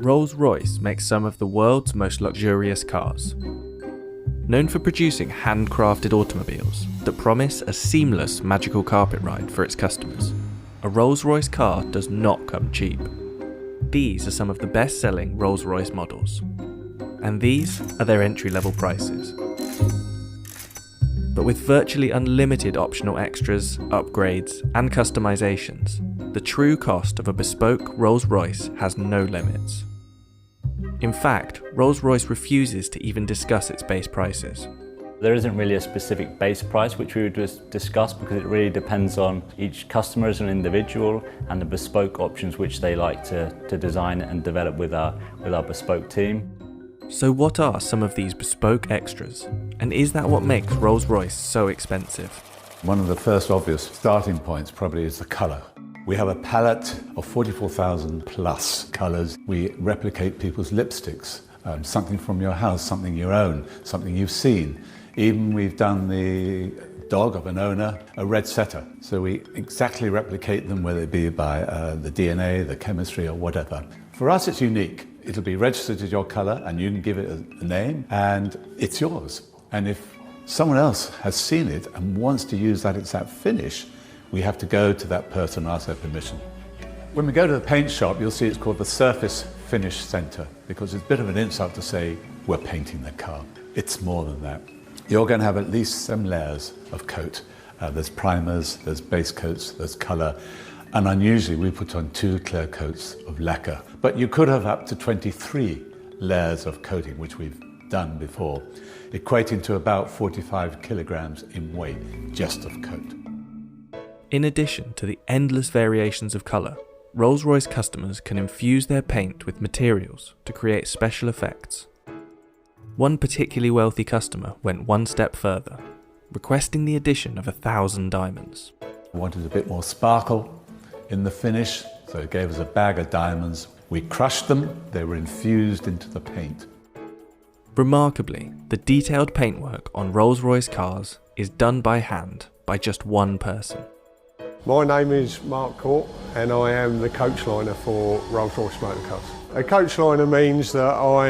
Rolls Royce makes some of the world's most luxurious cars. Known for producing handcrafted automobiles that promise a seamless magical carpet ride for its customers, a Rolls Royce car does not come cheap. These are some of the best-selling Rolls Royce models, and these are their entry-level prices. But with virtually unlimited optional extras, upgrades, and customizations, the true cost of a bespoke Rolls Royce has no limits. In fact, Rolls Royce refuses to even discuss its base prices. There isn't really a specific base price which we would just discuss, because it really depends on each customer as an individual and the bespoke options which they like to design and develop with our bespoke team. So what are some of these bespoke extras? And is that what makes Rolls Royce so expensive? One of the first obvious starting points probably is the colour. We have a palette of 44,000 plus colours. We replicate people's lipsticks, something from your house, something you own, something you've seen. Even we've done the dog of an owner, a red setter. So we exactly replicate them, whether it be by the DNA, the chemistry or whatever. For us it's unique. It'll be registered as your colour and you can give it a name and it's yours. And if someone else has seen it and wants to use that exact finish, we have to go to that person and ask their permission. When we go to the paint shop, you'll see it's called the Surface Finish Centre, because it's a bit of an insult to say we're painting the car. It's more than that. You're going to have at least 7 layers of coat. There's primers, there's base coats, there's colour, and unusually we put on 2 clear coats of lacquer. But you could have up to 23 layers of coating, which we've done before, equating to about 45 kilograms in weight just of coat. In addition to the endless variations of colour, Rolls-Royce customers can infuse their paint with materials to create special effects. One particularly wealthy customer went one step further, requesting the addition of 1,000 diamonds. We wanted a bit more sparkle in the finish, so it gave us a bag of diamonds. We crushed them, they were infused into the paint. Remarkably, the detailed paintwork on Rolls-Royce cars is done by hand by just one person. My name is Mark Court and I am the coach liner for Rolls Royce Motor Cars. A coach liner means that I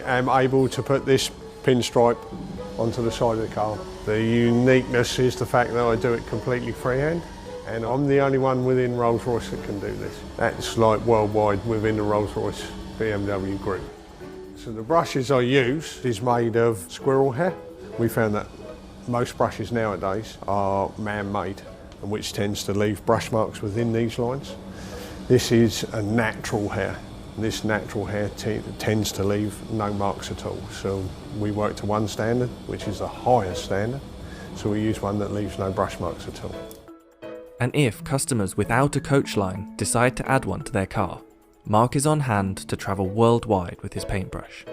am able to put this pinstripe onto the side of the car. The uniqueness is the fact that I do it completely freehand, and I'm the only one within Rolls Royce that can do this. That's like worldwide within the Rolls Royce BMW group. So the brushes I use is made of squirrel hair. We found that most brushes nowadays are man-made, which tends to leave brush marks within these lines. This is a natural hair. This natural hair tends to leave no marks at all. So we work to one standard, which is the highest standard. So we use one that leaves no brush marks at all. And if customers without a coach line decide to add one to their car, Mark is on hand to travel worldwide with his paintbrush.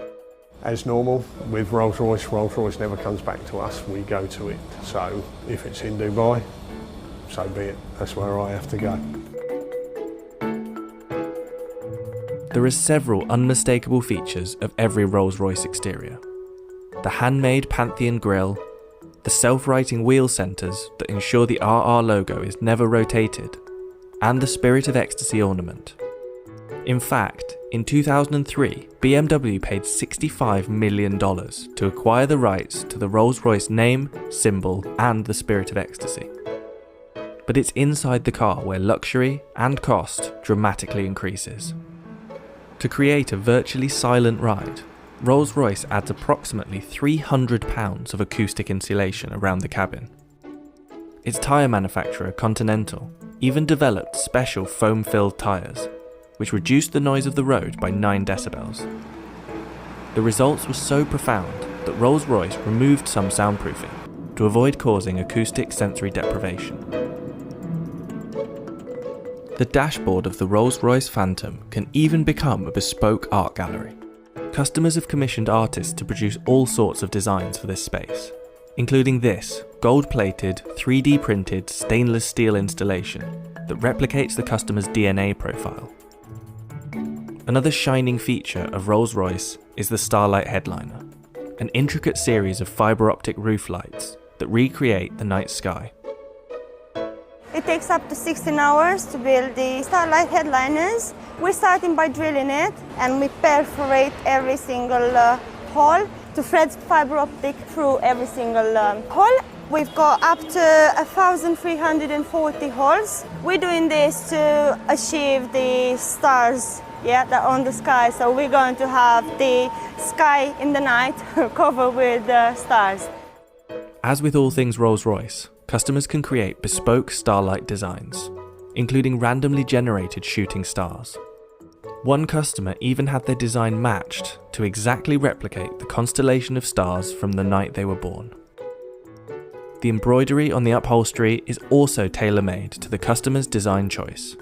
As normal, with Rolls Royce never comes back to us, we go to it. So if it's in Dubai, so be it, that's where I have to go. There are several unmistakable features of every Rolls-Royce exterior. The handmade Pantheon grille, the self-righting wheel centres that ensure the RR logo is never rotated, and the Spirit of Ecstasy ornament. In fact, in 2003, BMW paid $65 million to acquire the rights to the Rolls-Royce name, symbol, and the Spirit of Ecstasy. But it's inside the car where luxury and cost dramatically increases. To create a virtually silent ride, Rolls-Royce adds approximately £300 of acoustic insulation around the cabin. Its tyre manufacturer, Continental, even developed special foam-filled tyres, which reduced the noise of the road by 9 decibels. The results were so profound that Rolls-Royce removed some soundproofing to avoid causing acoustic sensory deprivation. The dashboard of the Rolls-Royce Phantom can even become a bespoke art gallery. Customers have commissioned artists to produce all sorts of designs for this space, including this gold-plated, 3D printed stainless steel installation that replicates the customer's DNA profile. Another shining feature of Rolls-Royce is the Starlight headliner, an intricate series of fibre optic roof lights that recreate the night sky. It takes up to 16 hours to build the Starlight headliners. We're starting by drilling it, and we perforate every single hole to thread fiber optic through every single hole. We've got up to 1,340 holes. We're doing this to achieve the stars, that are on the sky. So we're going to have the sky in the night covered with stars. As with all things Rolls-Royce, customers can create bespoke starlight designs, including randomly generated shooting stars. One customer even had their design matched to exactly replicate the constellation of stars from the night they were born. The embroidery on the upholstery is also tailor-made to the customer's design choice.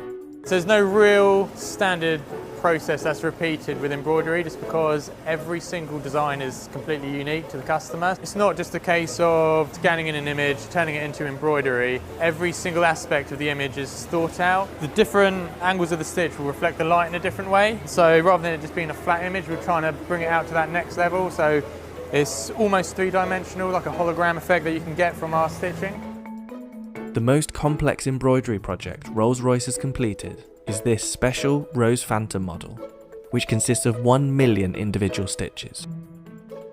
So there's no real standard process that's repeated with embroidery, just because every single design is completely unique to the customer. It's not just a case of scanning in an image, turning it into embroidery. Every single aspect of the image is thought out. The different angles of the stitch will reflect the light in a different way. So rather than it just being a flat image, we're trying to bring it out to that next level. So it's almost three-dimensional, like a hologram effect that you can get from our stitching. The most complex embroidery project Rolls-Royce has completed is this special Rose Phantom model, which consists of 1 million individual stitches.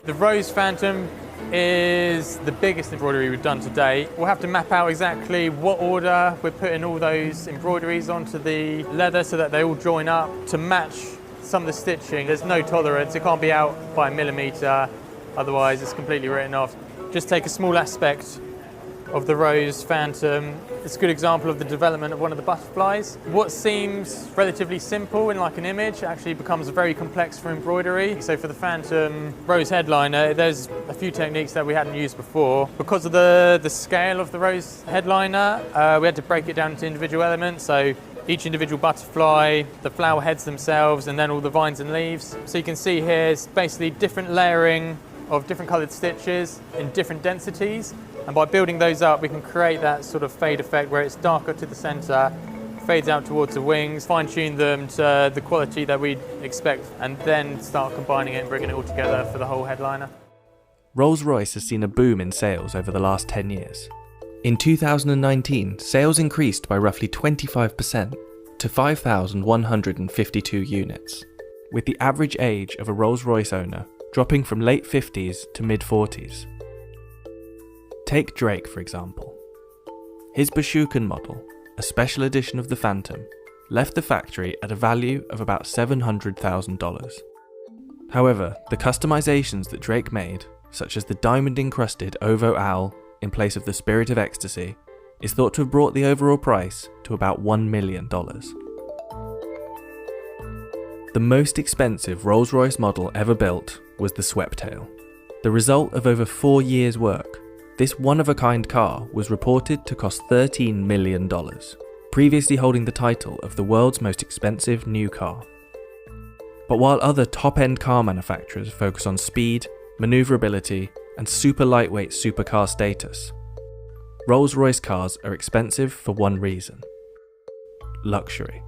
The Rose Phantom is the biggest embroidery we've done to date. We'll have to map out exactly what order we're putting all those embroideries onto the leather so that they all join up to match some of the stitching. There's no tolerance, it can't be out by a millimetre, otherwise it's completely written off. Just take a small aspect of the Rose Phantom. It's a good example of the development of one of the butterflies. What seems relatively simple in like an image actually becomes very complex for embroidery. So for the Phantom Rose headliner, there's a few techniques that we hadn't used before. Because of the scale of the Rose headliner, we had to break it down into individual elements. So each individual butterfly, the flower heads themselves, and then all the vines and leaves. So you can see here it's basically different layering of different coloured stitches in different densities. And by building those up, we can create that sort of fade effect where it's darker to the centre, fades out towards the wings, fine-tune them to the quality that we'd expect, and then start combining it and bringing it all together for the whole headliner. Rolls-Royce has seen a boom in sales over the last 10 years. In 2019, sales increased by roughly 25% to 5,152 units, with the average age of a Rolls-Royce owner dropping from late 50s to mid-40s. Take Drake, for example. His Bashukan model, a special edition of the Phantom, left the factory at a value of about $700,000. However, the customizations that Drake made, such as the diamond-encrusted Ovo Owl in place of the Spirit of Ecstasy, is thought to have brought the overall price to about $1 million. The most expensive Rolls-Royce model ever built was the Sweptail. The result of over 4 years' work, this one-of-a-kind car was reported to cost $13 million, previously holding the title of the world's most expensive new car. But while other top-end car manufacturers focus on speed, manoeuvrability, and super lightweight supercar status, Rolls-Royce cars are expensive for one reason: luxury.